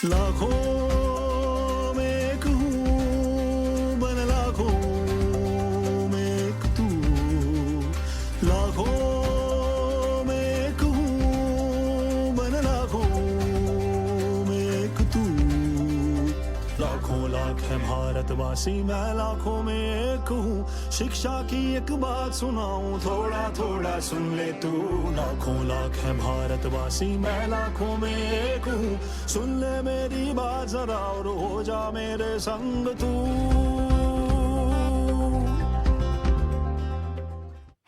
लाखों में एक हूँ बन लाखों में एक तू, लाखों में एक हूँ बन लाखों में एक तू। लाखों लाख है भारतवासी, मैं लाखों में एक हूँ। शिक्षा की एक बात सुनाऊं, थोड़ा थोड़ा सुन ले तू। लाखों लाख है भारतवासी, मैं लाखों में एक हूँ। सुन ले मेरी बात जरा और हो जा मेरे संग तू।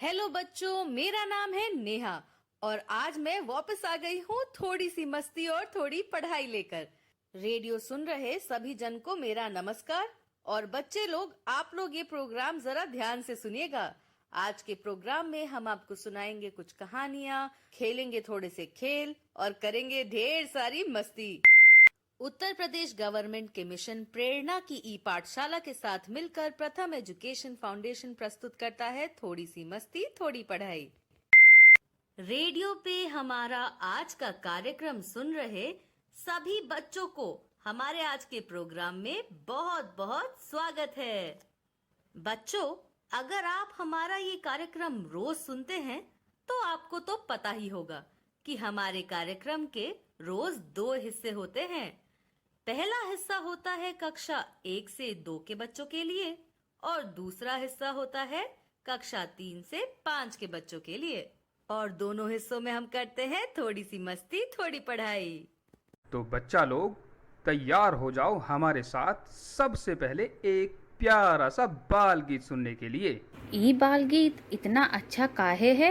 हेलो बच्चों, मेरा नाम है नेहा और आज मैं वापस आ गई हूँ थोड़ी सी मस्ती और थोड़ी पढ़ाई लेकर। रेडियो सुन रहे सभी जन को मेरा नमस्कार। और बच्चे लोग, आप लोग ये प्रोग्राम जरा ध्यान से सुनिएगा। आज के प्रोग्राम में हम आपको सुनाएंगे कुछ कहानियाँ, खेलेंगे थोड़े से खेल और करेंगे ढेर सारी मस्ती। उत्तर प्रदेश गवर्नमेंट के मिशन प्रेरणा की ई पाठशाला के साथ मिलकर प्रथम एजुकेशन फाउंडेशन प्रस्तुत करता है थोड़ी सी मस्ती थोड़ी पढ़ाई। रेडियो पे हमारा आज का कार्यक्रम सुन रहे सभी बच्चों को हमारे आज के प्रोग्राम में बहुत बहुत स्वागत है। बच्चों, अगर आप हमारा ये कार्यक्रम रोज सुनते हैं तो आपको तो पता ही होगा कि हमारे कार्यक्रम के रोज 2 हिस्से होते हैं। पहला हिस्सा होता है कक्षा 1 से 2 के बच्चों के लिए और दूसरा हिस्सा होता है कक्षा 3 से 5 के बच्चों के लिए। और दोनों हिस्सों में हम करते हैं थोड़ी सी मस्ती थोड़ी पढ़ाई। तो बच्चा लोग तैयार हो जाओ हमारे साथ सबसे पहले एक प्यारा सा बाल गीत सुनने के लिए। ई बाल गीत इतना अच्छा काहे है?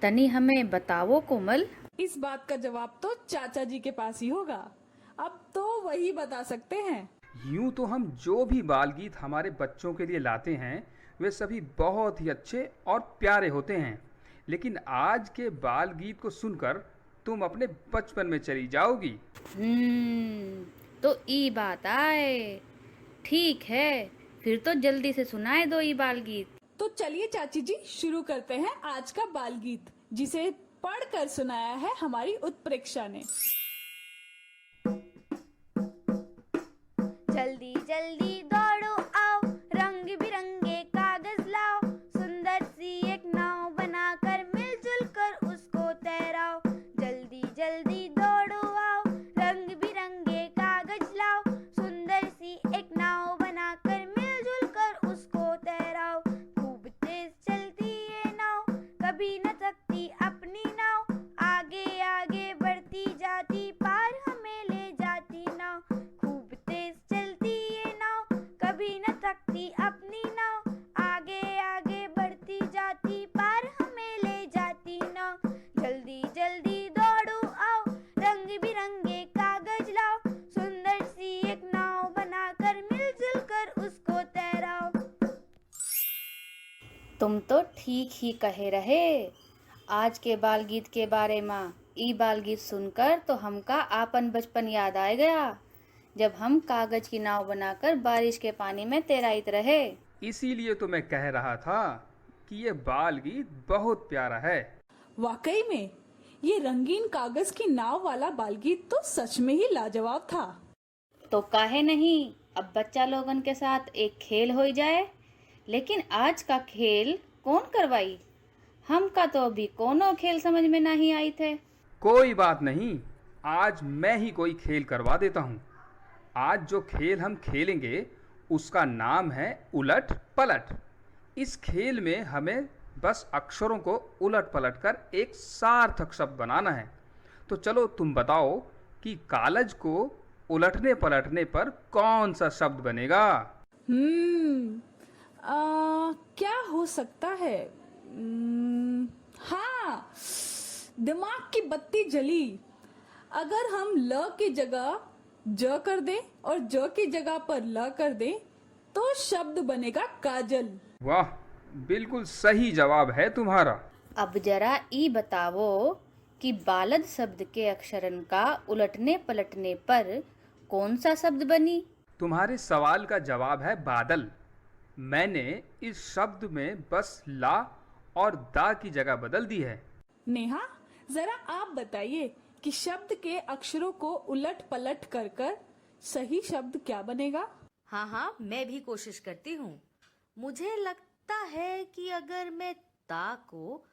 तनी हमें बताओ कोमल। इस बात का जवाब तो चाचा जी के पास ही होगा। अब तो वही बता सकते हैं। यूं तो हम जो भी बाल गीत हमारे बच्चों के लिए लाते हैं वे सभी बहुत ही अच्छे और प्यारे होते हैं, लेकिन आज के बाल गीत को सुनकर तुम अपने बचपन में चली जाओगी। तो ई बात आए। ठीक है, फिर तो जल्दी से सुनाए दो ई बाल गीत। तो चलिए चाची जी, शुरू करते हैं आज का बाल गीत, जिसे पढ़कर सुनाया है हमारी उत्प्रेक्षा ने। जल्दी जल्दी दौड़ो आओ, रंग बिरंगे कागज लाओ, सुंदर सी एक नाव बनाकर मिलजुल कर उसको तैराओ। जल्दी जल्दी दौड़ो आओ, रंग बिरंगे कागज लाओ, सुंदर सी एक नाव बनाकर मिलजुल कर उसको तैराओ। खूब तेज चलती ये नाव, कभी न थकती अपनी नाव, आगे आगे बढ़ती जाती पार हमें ले जाती नाव। खूब तेज चलती ये नाव, कभी न थकती अपनी नाव, आगे आगे बढ़ती जाती पार हमें ले जाती नाव। जल्दी जल्दी दौड़ो आओ, रंग बिरंगे कागज लाओ, सुंदर सी एक नाव बनाकर मिलजुल कर उसको तैराओ। तुम तो ठीक ही कहे रहे। आज के बाल गीत के बारे में ई बाल गीत सुनकर तो हमका आपन बचपन याद आ गया, जब हम कागज की नाव बनाकर बारिश के पानी में तैराइत रहे। इसीलिए तो मैं कह रहा था कि ये बाल गीत बहुत प्यारा है। वाकई में ये रंगीन कागज की नाव वाला बाल गीत तो सच में ही लाजवाब था। तो काहे नहीं, अब बच्चा लोगन के साथ एक खेल हो जाए। लेकिन आज का खेल कौन करवाई? हमका तो अभी कोनो खेल समझ में नहीं आई थे। कोई बात नहीं, आज मैं ही कोई खेल करवा देता हूँ। आज जो खेल हम खेलेंगे उसका नाम है उलट पलट। इस खेल में हमें बस अक्षरों को उलट पलट कर एक सार्थक शब्द बनाना है। तो चलो तुम बताओ कि कागज को उलटने पलटने पर कौन सा शब्द बनेगा? क्या हो सकता है? हाँ, दिमाग की बत्ती जली। अगर हम ल की जगह ज कर दें और ज की जगह पर ल कर दें तो शब्द बनेगा काजल। वाह, बिल्कुल सही जवाब है तुम्हारा। अब जरा ई बताओ कि बालद शब्द के अक्षरन का उलटने पलटने पर कौन सा शब्द बनी? तुम्हारे सवाल का जवाब है बादल। मैंने इस शब्द में बस ला और दा की जगह बदल दी है। नेहा, जरा आप बताइए कि शब्द के अक्षरों को उलट पलट कर कर सही शब्द क्या बनेगा। हाँ हाँ, मैं भी कोशिश करती हूँ। मुझे लगता है कि अगर मैं ता को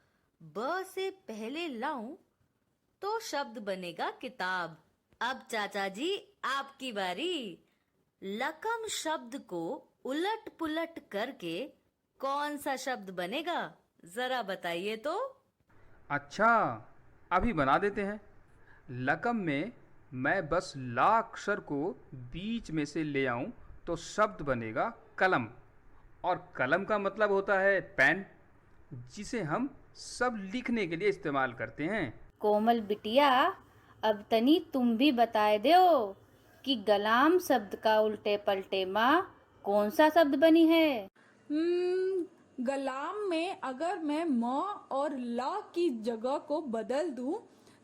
ब से पहले लाऊं तो शब्द बनेगा किताब। अब चाचा जी, आपकी बारी। लकम शब्द को उलट पुलट करके कौन सा शब्द बनेगा, जरा बताइए तो। अच्छा, अभी बना देते हैं। लकम में मैं बस ला अक्षर को बीच में से ले आऊं तो शब्द बनेगा कलम। और कलम का मतलब होता है पेन, जिसे हम सब लिखने के लिए इस्तेमाल करते हैं। कोमल बिटिया, अब तनी तुम भी बताए दो कि गलाम शब्द का उल्टे पलटे माँ कौन सा शब्द बनी है। गलाम में अगर मैं म और ला की जगह को बदल दूं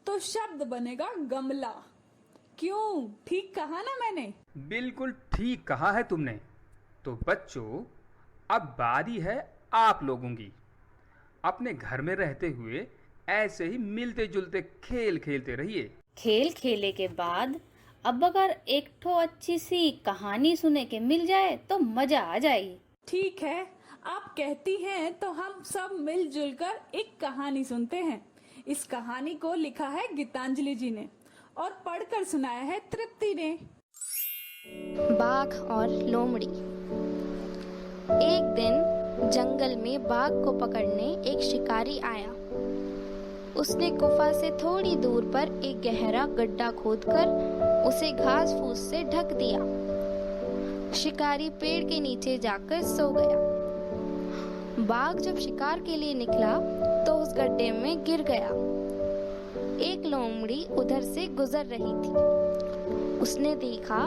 तो शब्द बनेगा गमला। क्यों, ठीक कहा ना मैंने? बिल्कुल ठीक कहा है तुमने। तो बच्चों, अब बारी है आप लोगों की। अपने घर में रहते हुए ऐसे ही मिलते जुलते खेल खेलते रहिए। खेल खेले के बाद अब अगर एक ठो अच्छी सी कहानी सुने के मिल जाए तो मजा आ जाए। ठीक है, आप कहती हैं तो हम सब मिलजुल कर एक कहानी सुनते हैं। इस कहानी को लिखा है गीतांजलि जी ने और पढ़कर सुनाया है तृप्ति ने। बाघ और लोमड़ी। एक दिन जंगल में बाघ को पकड़ने एक शिकारी आया। उसने गुफा से थोड़ी दूर पर एक गहरा गड्ढा खोदकर उसे घास फूस से ढक दिया। शिकारी पेड़ के नीचे जाकर सो गया। बाघ जब शिकार के लिए निकला तो उस गड्ढे में गिर गया। एक लोमड़ी उधर से गुजर रही थी। उसने देखा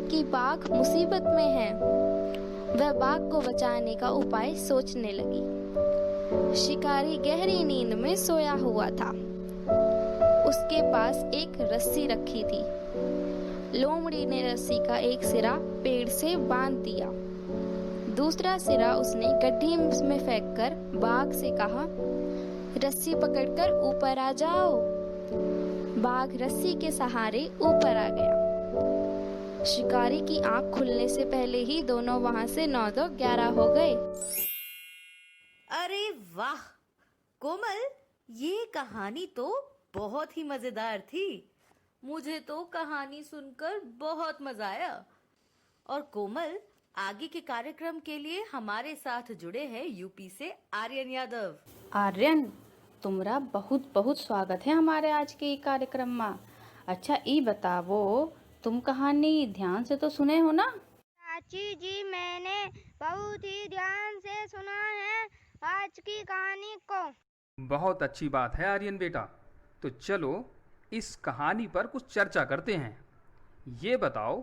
कि बाघ मुसीबत में है। वह बाघ को बचाने का उपाय सोचने लगी। शिकारी गहरी नींद में सोया हुआ था। उसके पास एक रस्सी रखी थी। लोमड़ी ने रस्सी का एक सिरा पेड़ से बांध दिया। दूसरा सिरा उसने गड्ढे में फेंककर बाघ से कहा, रस्सी पकड़कर ऊपर आ जाओ। बाघ रस्सी के सहारे ऊपर आ गया। शिकारी की आंख खुलने से पहले ही दोनों वहां से 9-2-11 हो गए। अरे वाह कोमल, ये कहानी तो बहुत ही मजेदार थी। मुझे तो कहानी सुनकर बहुत मजा आया। और कोमल, आगे के कार्यक्रम के लिए हमारे साथ जुड़े हैं यूपी से आर्यन यादव। आर्यन, तुम्हारा बहुत बहुत स्वागत है हमारे आज के कार्यक्रम में। अच्छा, ये बतावो, तुम कहानी ध्यान से तो सुने हो ना? चाची जी, मैंने बहुत ही ध्यान से सुना है आज की कहानी को। बहुत अच्छी बात है आर्यन बेटा। तो चलो इस कहानी पर कुछ चर्चा करते हैं। ये बताओ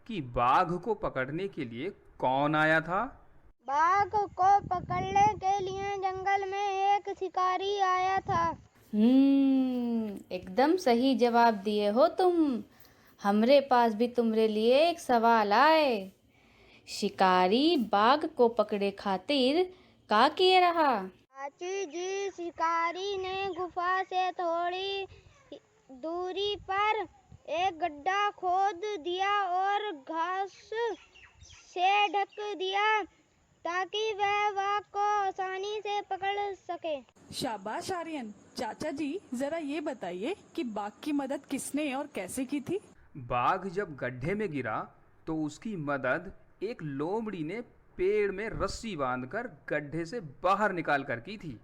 कि बाघ को पकड़ने के लिए कौन आया था? बाघ को पकड़ने के लिए जंगल में एक शिकारी आया था। एकदम सही जवाब दिए हो तुम। हमरे पास भी तुम्हारे लिए एक सवाल आए। शिकारी बाघ को पकड़े खातिर का किए रहा? चाची जी, शिकारी ने गुफा से थोड़ी दूरी पर एक गड्ढा खोद दिया और घास से ढक दिया ताकि वह बाघ को आसानी से पकड़ सके। शाबाश आर्यन। चाचा जी, जरा ये बताइए कि बाघ की मदद किसने और कैसे की थी? बाघ जब गड्ढे में गिरा तो उसकी मदद एक लोमड़ी ने पेड़ में रस्सी बांधकर गड्ढे से बाहर निकाल कर की थी।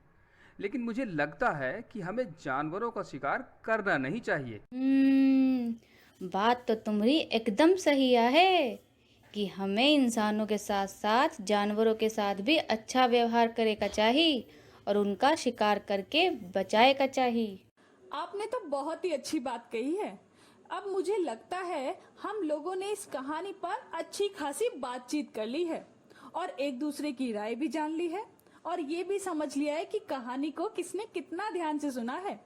लेकिन मुझे लगता है कि हमें जानवरों का शिकार करना नहीं चाहिए। बात तो तुम्हारी एकदम सही है कि हमें इंसानों के साथ साथ जानवरों के साथ भी अच्छा व्यवहार करे का चाहिए और उनका शिकार करके बचाए का चाहिए। आपने तो बहुत ही अच्छी बात कही है। अब मुझे लगता है हम लोगों ने इस कहानी पर अच्छी खासी बातचीत कर ली है और एक दूसरे की राय भी जान ली है और ये भी समझ लिया है कि कहानी को किसने कितना ध्यान से सुना है।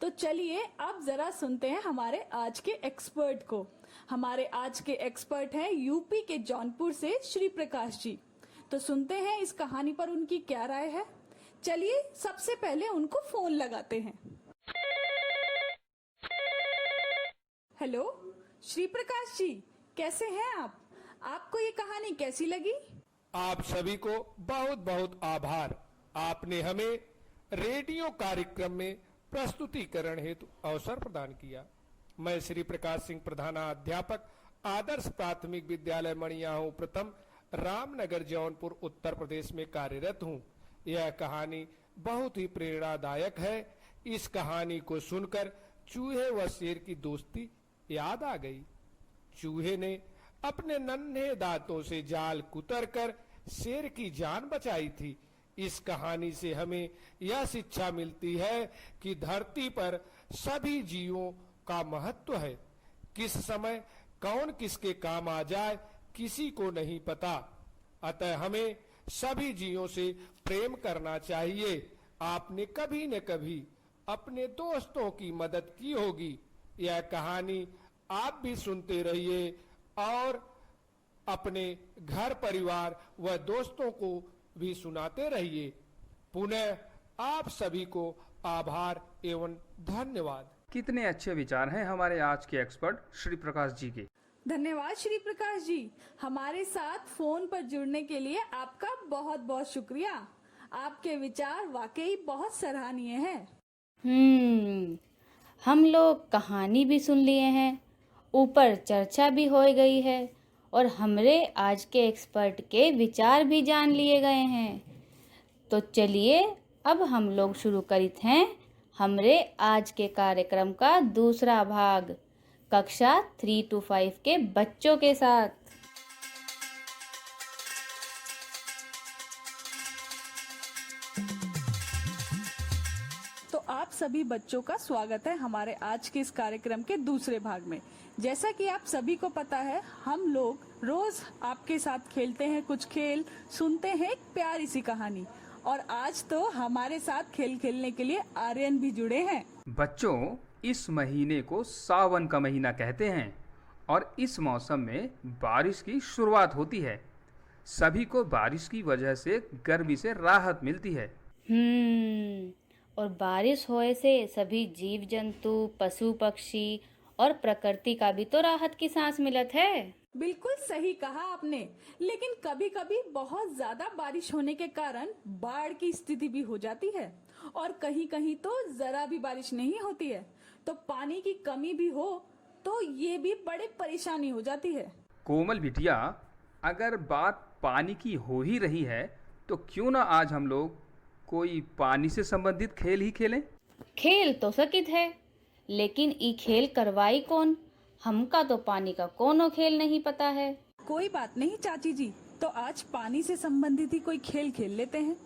तो चलिए अब जरा सुनते हैं हमारे आज के एक्सपर्ट को। हमारे आज के एक्सपर्ट हैं यूपी के जौनपुर से श्री प्रकाश जी। तो सुनते हैं इस कहानी पर उनकी क्या राय है। चलिए सबसे पहले उनको फोन लगाते हैं। हेलो श्री प्रकाश जी, कैसे हैं आप? आपको ये कहानी कैसी लगी? आप सभी को बहुत बहुत आभार। आपने हमें रेडियो कार्यक्रम में प्रस्तुतिकरण हेतु अवसर प्रदान किया। मैं श्री प्रकाश सिंह, प्रधानाध्यापक, आदर्श प्राथमिक विद्यालय मणियाहू प्रथम, रामनगर, जौनपुर, उत्तर प्रदेश में कार्यरत हूँ। यह कहानी बहुत ही प्रेरणादायक है। इस कहानी को सुनकर चूहे व शेर की दोस्ती याद आ गई। चूहे ने अपने नन्हे दांतों से जाल कुतरकर शेर की जान बचाई थी। इस कहानी से हमें यह शिक्षा मिलती है कि धरती पर सभी जीवों का महत्व है। किस समय कौन किसके काम आ जाए किसी को नहीं पता। अतः हमें सभी जीवों से प्रेम करना चाहिए। आपने कभी न कभी अपने दोस्तों की मदद की होगी। यह कहानी आप भी सुनते रहिए और अपने घर परिवार व दोस्तों को भी सुनाते रहिए। पुनः आप सभी को आभार एवं धन्यवाद। कितने अच्छे विचार हैं हमारे आज के एक्सपर्ट श्री प्रकाश जी के। धन्यवाद श्री प्रकाश जी, हमारे साथ फोन पर जुड़ने के लिए आपका बहुत बहुत शुक्रिया। आपके विचार वाकई बहुत सराहनीय हैं। हम लोग कहानी भी सुन लिए हैं, ऊपर चर्चा भी हो गई है और हमरे आज के एक्सपर्ट के विचार भी जान लिए गए हैं। तो चलिए अब हम लोग शुरू करित हैं हमरे आज के कार्यक्रम का दूसरा भाग, कक्षा 3 to 5 के बच्चों के साथ। तो आप सभी बच्चों का स्वागत है हमारे आज के इस कार्यक्रम के दूसरे भाग में। जैसा कि आप सभी को पता है, हम लोग रोज आपके साथ खेलते हैं कुछ खेल, सुनते हैं एक प्यारी सी कहानी, और आज तो हमारे साथ खेल खेलने के लिए आर्यन भी जुड़े हैं। बच्चों, इस महीने को सावन का महीना कहते हैं और इस मौसम में बारिश की शुरुआत होती है। सभी को बारिश की वजह से गर्मी से राहत मिलती है। और बारिश होए से सभी जीव जंतु, पशु पक्षी और प्रकृति का भी तो राहत की सांस मिलत है। बिल्कुल सही कहा आपने, लेकिन कभी कभी बहुत ज्यादा बारिश होने के कारण बाढ़ की स्थिति भी हो जाती है और कहीं कहीं तो जरा भी बारिश नहीं होती है, तो पानी की कमी भी हो तो ये भी बड़े परेशानी हो जाती है। कोमल बिटिया, अगर बात पानी की हो ही रही है तो क्यों ना आज हम लोग कोई पानी से संबंधित खेल ही खेलें। खेल तो सकित है, लेकिन ई खेल करवाई कौन? हमका तो पानी का कोनो खेल नहीं पता है। कोई बात नहीं चाची जी, तो आज पानी से संबंधित ही कोई खेल खेल लेते हैं।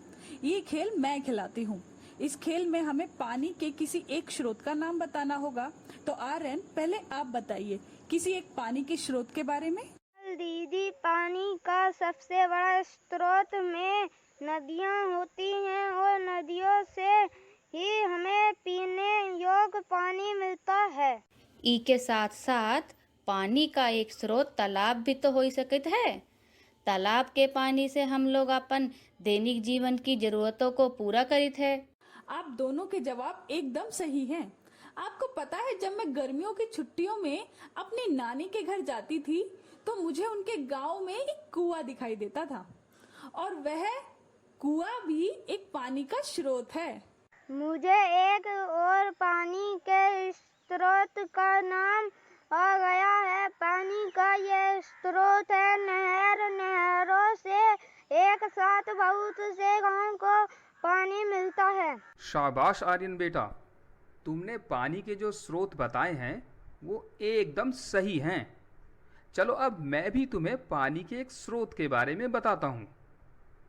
ये खेल मैं खिलाती हूँ। इस खेल में हमें पानी के किसी एक स्रोत का नाम बताना होगा। तो आर्यन, पहले आप बताइए किसी एक पानी के स्रोत के बारे में। दीदी, पानी का सबसे बड़ा स्रोत में नदियाँ होती हैं और नदियों से ही हमें पीने योग्य पानी मिलता है। ई के साथ साथ पानी का एक स्रोत तालाब भी तो हो ही सकत है। तालाब के पानी से हम लोग अपन दैनिक जीवन की जरूरतों को पूरा करित है। आप दोनों के जवाब एकदम सही हैं। आपको पता है, जब मैं गर्मियों की छुट्टियों में अपनी नानी के घर जाती थी तो मुझे उनके गांव में एक कुआं दिखाई देता था, और वह कुआं भी एक पानी का स्रोत है। मुझे एक और पानी के स्रोत का नाम आ गया है। पानी का ये स्रोत है नहर। नहरों से एक साथ बहुत से गांव को पानी मिलता है। शाबाश आर्यन बेटा, तुमने पानी के जो स्रोत बताए हैं वो एकदम सही हैं। चलो अब मैं भी तुम्हें पानी के एक स्रोत के बारे में बताता हूँ।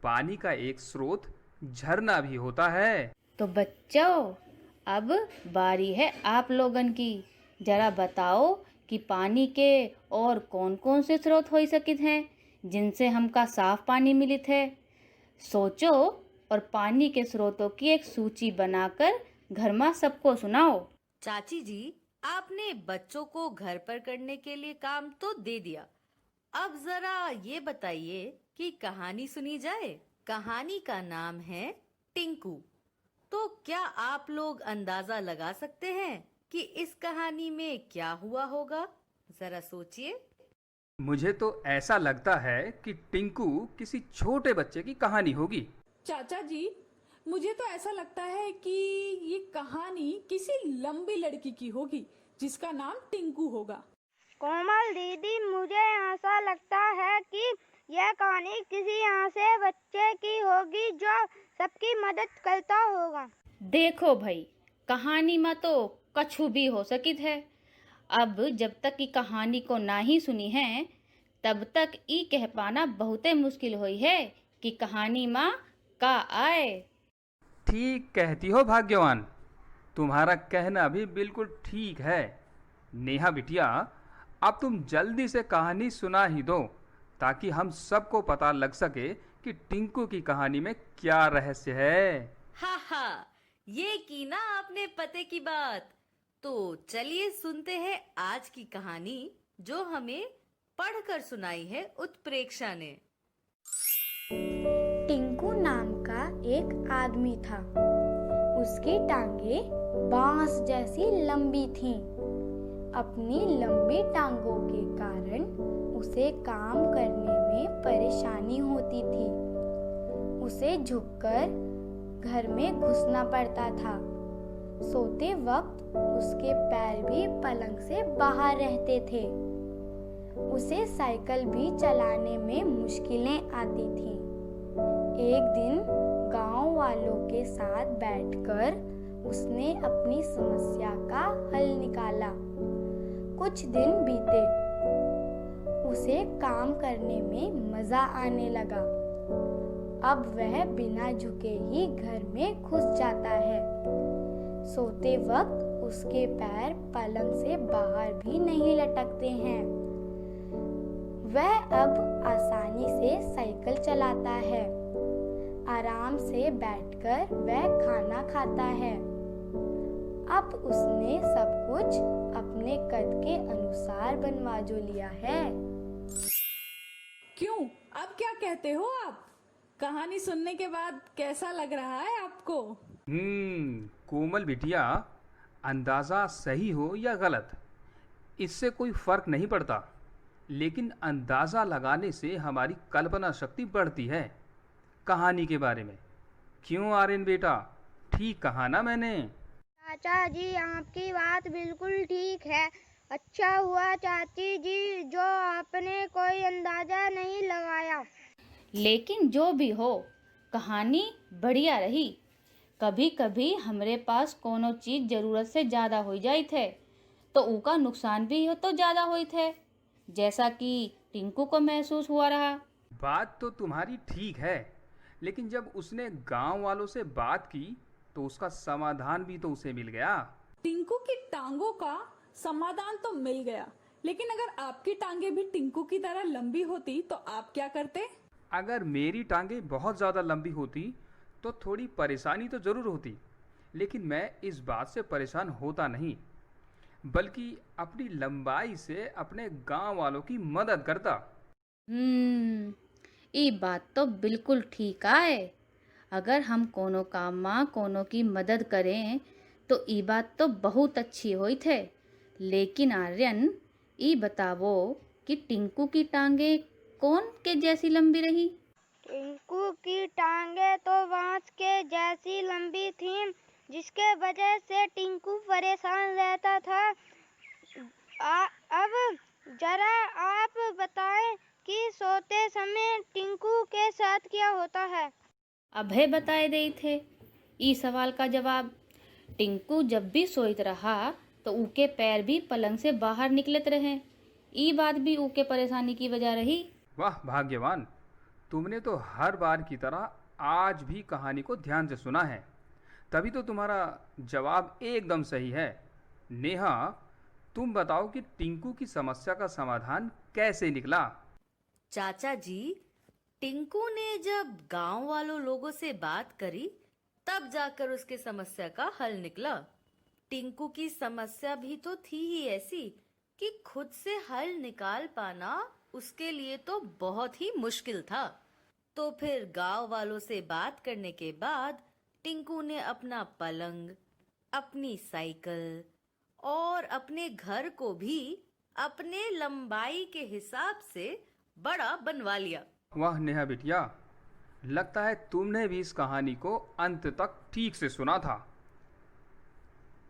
पानी का एक स्रोत झरना भी होता है। तो बच्चों, अब बारी है आप लोगन की। जरा बताओ कि पानी के और कौन कौन से स्रोत हो सकित हैं जिनसे हमका साफ पानी मिलित है। सोचो और पानी के स्रोतों की एक सूची बनाकर घर में सबको सुनाओ। चाची जी, आपने बच्चों को घर पर करने के लिए काम तो दे दिया। अब जरा ये बताइए कि कहानी सुनी जाए। कहानी का नाम है टिंकू। तो क्या आप लोग अंदाजा लगा सकते हैं कि इस कहानी में क्या हुआ होगा? जरा सोचिए। मुझे तो ऐसा लगता है कि टिंकू किसी छोटे बच्चे की कहानी होगी। चाचा जी, मुझे तो ऐसा लगता है कि ये कहानी किसी लंबी लड़की की होगी जिसका नाम टिंकू होगा। कोमल दीदी, मुझे ऐसा लगता है कि यह कहानी किसी यहाँ से बच्चे की होगी जो सबकी मदद करता होगा। देखो भाई, कहानी में तो कछु भी हो सकित है। अब जब तक की कहानी को ना ही सुनी है तब तक ई कह पाना बहुते मुश्किल हुई है कि कहानी माँ का आए। ठीक कहती हो भाग्यवान, तुम्हारा कहना भी बिल्कुल ठीक है। नेहा बिटिया, अब तुम जल्दी से कहानी सुना ही दो ताकि हम सबको पता लग सके कि टिंकू की कहानी में क्या रहस्य है। हा हा, ये की ना आपने पते की बात। तो चलिए सुनते हैं आज की कहानी जो हमें पढ़कर सुनाई है उत्प्रेक्षा ने। टिंकू नाम का एक आदमी था। उसकी टांगे बांस जैसी लंबी थीं। अपनी लंबी टांगों के कारण उसे काम करने में परेशानी होती थी। उसे झुककर घर में घुसना पड़ता था। सोते वक्त उसके पैर भी पलंग से बाहर रहते थे। उसे साइकिल भी चलाने में मुश्किलें आती थीं। एक दिन गांव वालों के साथ बैठकर उसने अपनी समस्या का हल निकाला। कुछ दिन बीते, उसे काम करने में मजा आने लगा। अब वह बिना झुके ही घर में घुस जाता है। सोते वक्त उसके पैर पलंग से बाहर भी नहीं लटकते हैं। वह अब आसानी से साइकिल चलाता है। आराम से बैठकर वह खाना खाता है। अब उसने सब कुछ अपने कद के अनुसार बनवा जो लिया है। क्यों, अब क्या कहते हो आप? कहानी सुनने के बाद कैसा लग रहा है आपको? कोमल बिटिया, अंदाज़ा सही हो या गलत, इससे कोई फर्क नहीं पड़ता, लेकिन अंदाज़ा लगाने से हमारी कल्पना शक्ति बढ़ती है कहानी के बारे में। क्यों आर्यन बेटा, ठीक कहा ना मैंने? चाचा जी, आपकी बात बिल्कुल ठीक है। अच्छा हुआ चाची जी जो आपने कोई अंदाजा नहीं लगाया। लेकिन जो भी हो, कहानी बढ़िया रही। कभी कभी हमरे पास कोनो चीज जरूरत से ज्यादा हो जाई थे तो उका नुकसान भी हो तो ज्यादा हुई थे, जैसा कि टिंकू को महसूस हुआ रहा। बात तो तुम्हारी ठीक है, लेकिन जब उसने गांव वालों से बात की तो उसका समाधान भी तो उसे मिल गया। टिंकू की टांगों का समाधान तो मिल गया, लेकिन अगर आपकी टांगे भी टिंकू की तरह लंबी होती तो आप क्या करते? अगर मेरी टांगें बहुत ज़्यादा लंबी होती तो थोड़ी परेशानी तो ज़रूर होती, लेकिन मैं इस बात से परेशान होता नहीं, बल्कि अपनी लंबाई से अपने गांव वालों की मदद करता। ये बात तो बिल्कुल ठीक है। अगर हम कोनो काम में कोनो की मदद करें तो ये बात तो बहुत अच्छी हुई थे। लेकिन आर्यन, ये बतावो कि टिंकू की टांगे कौन के जैसी लंबी रही? टिंकू की टांगे तो बांस के जैसी लंबी थीं, जिसके वजह से टिंकू परेशान रहता था। अब जरा आप बताएं कि सोते समय टिंकू के साथ क्या होता है? अभय बताए दे थे ई सवाल का जवाब। टिंकू जब भी सोइत रहा तो ऊके पैर भी पलंग से बाहर निकलत रहे। ई बात भी ऊके परेशानी की वजह रही। वाह भाग्यवान, तुमने तो हर बार की तरह आज भी कहानी को ध्यान से सुना है, तभी तो तुम्हारा जवाब एकदम सही है। नेहा, तुम बताओ कि टिंकू की समस्या का समाधान कैसे निकला? चाचा जी, टिंकू ने जब गांव वालों लोगों से बात करी तब जाकर उसके समस्या का हल निकला। टिंकू की समस्या भी तो थी ही ऐसी कि खुद से हल निकाल पाना उसके लिए तो बहुत ही मुश्किल था। तो फिर गांव वालों से बात करने के बाद टिंकू ने अपना पलंग, अपनी साइकिल और अपने घर को भी अपने लंबाई के हिसाब से बड़ा बनवा लिया। वाह नेहा बिटिया, लगता है तुमने भी इस कहानी को अंत तक ठीक से सुना था।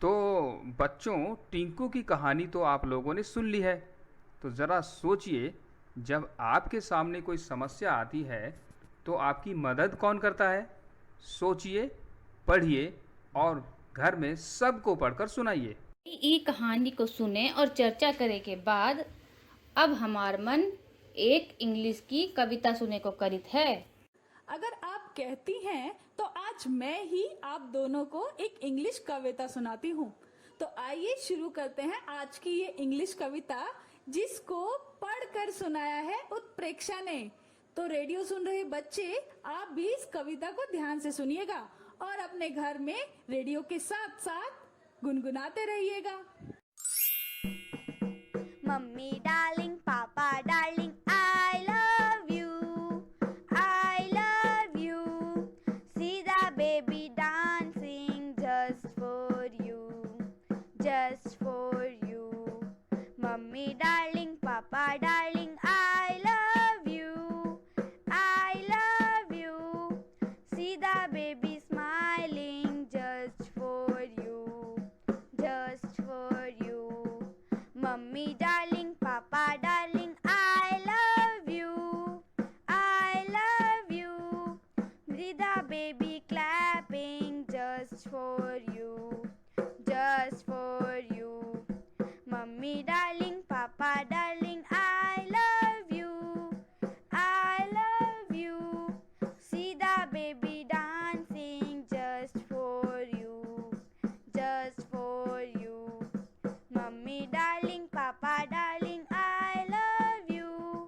तो बच्चों, टिंकू की कहानी तो आप लोगों ने सुन ली है। तो ज़रा सोचिए, जब आपके सामने कोई समस्या आती है तो आपकी मदद कौन करता है? सोचिए, पढ़िए और घर में सबको पढ़कर सुनाइए। ई कहानी को सुने और चर्चा करे के बाद अब हमार मन एक इंग्लिश की कविता सुने को करित है। अगर आप कहती हैं तो आज मैं ही आप दोनों को एक इंग्लिश कविता सुनाती हूँ। तो आइए शुरू करते हैं आज की ये इंग्लिश कविता, जिसको पढ़कर सुनाया है उत्प्रेक्षा ने। तो रेडियो सुन रहे बच्चे, आप भी इस कविता को ध्यान से सुनिएगा और अपने घर में रेडियो के साथ साथ गुनगुनाते रहिएगा। मम्मी डार्लिंग, पापा darling, I love you, I love you. See the baby dancing just for you, just for you. Mummy darling, papa darling, I love you, I love you. See the baby smiling just for you, just for you. Mummy darling, papa darling, I love you, I love you. See the baby clapping just for you, just for you. Mummy darling, papa darling, I love you, I love you. See the baby dancing just for you, just for you. Mummy darling, papa darling, I love you,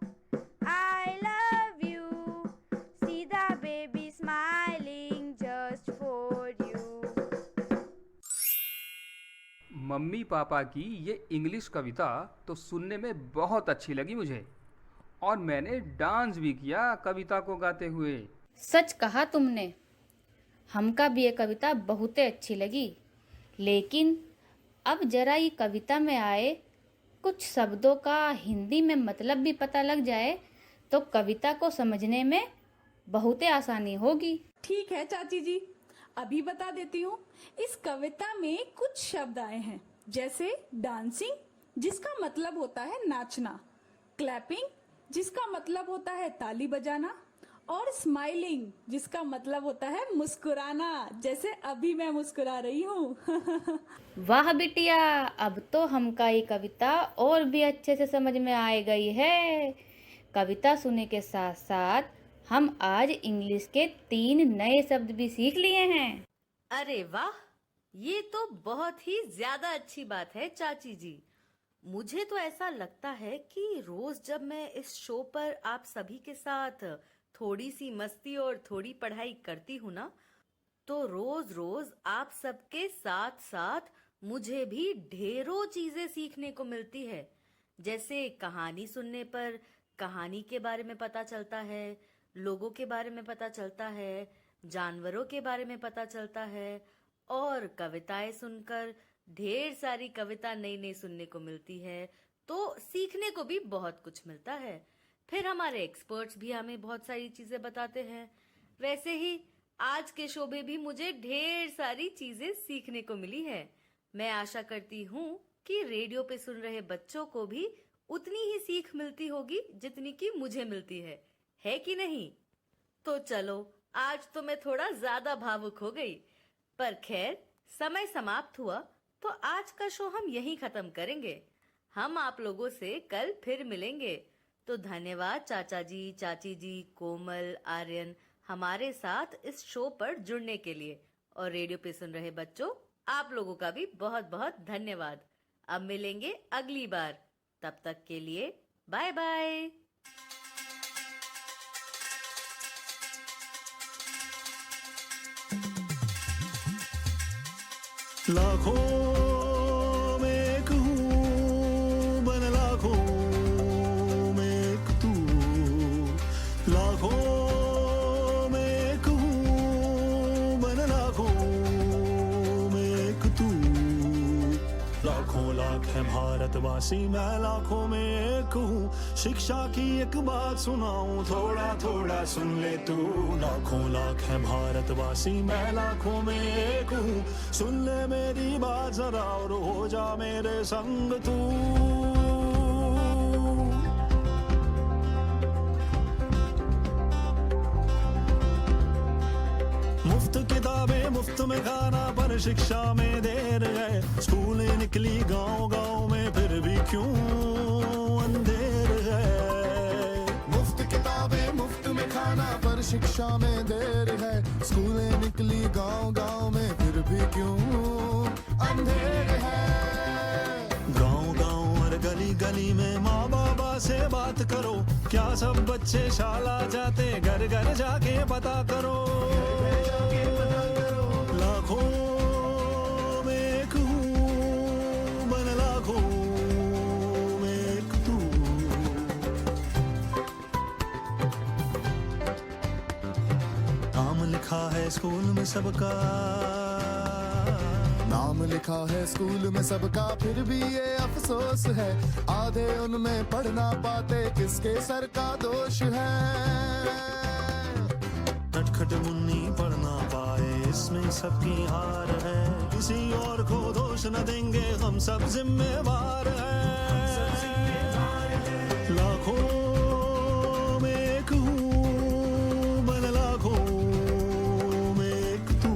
I love you. See the baby smiling just for you. Mummy papa की ये English कविता तो सुनने में बहुत अच्छी लगी मुझे, और मैंने डांस भी किया कविता को गाते हुए। सच कहा तुमने, हमका भी ये कविता बहुत अच्छी लगी। लेकिन अब जरा ये कविता में आए कुछ शब्दों का हिंदी में मतलब भी पता लग जाए तो कविता को समझने में बहुत आसानी होगी। ठीक है चाची जी, अभी बता देती हूँ। इस कविता में कुछ शब्द आए हैं, जैसे डांसिंग, जिसका मतलब होता है नाचना, क्लैपिंग, जिसका मतलब होता है ताली बजाना, और स्माइलिंग, जिसका मतलब होता है मुस्कुराना, जैसे अभी मैं मुस्कुरा रही हूँ। वाह बिटिया, अब तो हमका ये कविता और भी अच्छे से समझ में आ गई है। कविता सुनने के साथ साथ हम आज इंग्लिश के 3 नए शब्द भी सीख लिए हैं। अरे वाह, ये तो बहुत ही ज्यादा अच्छी बात है चाची जी। मुझे तो ऐसा लगता है कि रोज जब मैं इस शो पर आप सभी के साथ थोड़ी सी मस्ती और थोड़ी पढ़ाई करती हूँ ना, तो रोज रोज आप सबके साथ साथ मुझे भी ढेरों चीजें सीखने को मिलती है। जैसे कहानी सुनने पर कहानी के बारे में पता चलता है, लोगों के बारे में पता चलता है, जानवरों के बारे में पता चलता है, और कविताएं सुनकर ढेर सारी कविता नई नई सुनने को मिलती है। तो सीखने को भी बहुत कुछ मिलता है। फिर हमारे एक्सपर्ट्स भी हमें बहुत सारी चीजें बताते हैं। वैसे ही आज के शो में भी मुझे ढेर सारी चीजें सीखने को मिली है। मैं आशा करती हूँ कि रेडियो पे सुन रहे बच्चों को भी उतनी ही सीख मिलती होगी जितनी कि मुझे मिलती है कि नहीं? तो चलो, आज तो मैं थोड़ा ज्यादा भावुक हो गई, पर खैर समय समाप्त हुआ तो आज का शो हम यहीं खत्म करेंगे। हम आप लोगों से कल फिर मिलेंगे। तो धन्यवाद चाचा जी, चाची जी, कोमल, आर्यन हमारे साथ इस शो पर जुड़ने के लिए, और रेडियो पे सुन रहे बच्चों, आप लोगों का भी बहुत बहुत धन्यवाद। अब मिलेंगे अगली बार, तब तक के लिए बाय बाय। लाखों में एक हूँ, मन लाखों में एक तू। लाखों में एक हूँ, मन लाखों में एक तू। लाखों भारतवासी मैं लाखों में एक हूँ। शिक्षा की एक बात सुनाऊं, थोड़ा थोड़ा सुन ले तू। लाखों लाख है भारतवासी मैं लाखों में एक हूँ। सुन ले मेरी बात जरा और हो जा मेरे संग तू। मुफ्त किताबें मुफ्त में खाना पर शिक्षा में देर है। स्कूलें निकली गांव गांव में फिर भी क्यों अंधेर है। मुफ्त किताबें मुफ्त में खाना पर शिक्षा में देर है। स्कूलें निकली गांव गांव में फिर भी क्यों अंधेर है। गांव गांव और गली गली में माँ बाबा से बात करो। क्या सब बच्चे शाला जाते, घर घर जाके पता करो। लाखों में एक हूँ, मन लाखों में एक तू। नाम लिखा है स्कूल में सबका, नाम लिखा है स्कूल में सबका, फिर भी ये अफसोस है आधे उनमें पढ़ ना पाते, किसके सर का दोष है। नटखट मुन्नी पढ़ ना पाए इसमें सबकी हार है। किसी और को दोष न देंगे, हम सब जिम्मेवार हैं। लाखों में एक हूँ, मन लाखों में एक तू।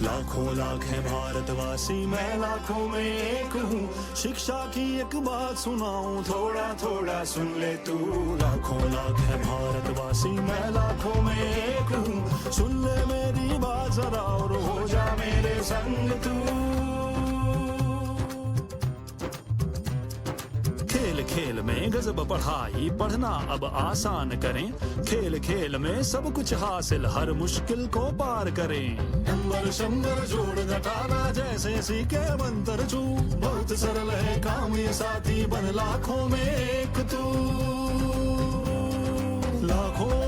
लाखों लाख है भारतवासी मैं लाखों में एक हूँ। शिक्षा की एक बात सुनाऊं, थोड़ा थोड़ा सुन ले तू। लाखों लाख है भारतवासी मैं लाखों में एक हूँ। सुन ले मेरी बात जरा और हो जा मेरे संग तू। खेल खेल में गजब पढ़ाई, पढ़ना अब आसान करें। खेल खेल में सब कुछ हासिल, हर मुश्किल को पार करें। नंबर शंबर जोड़ घटाना जैसे सीखे मंत्र चू। बहुत सरल है काम ये साथी, बन लाखों में एक तू। लाखों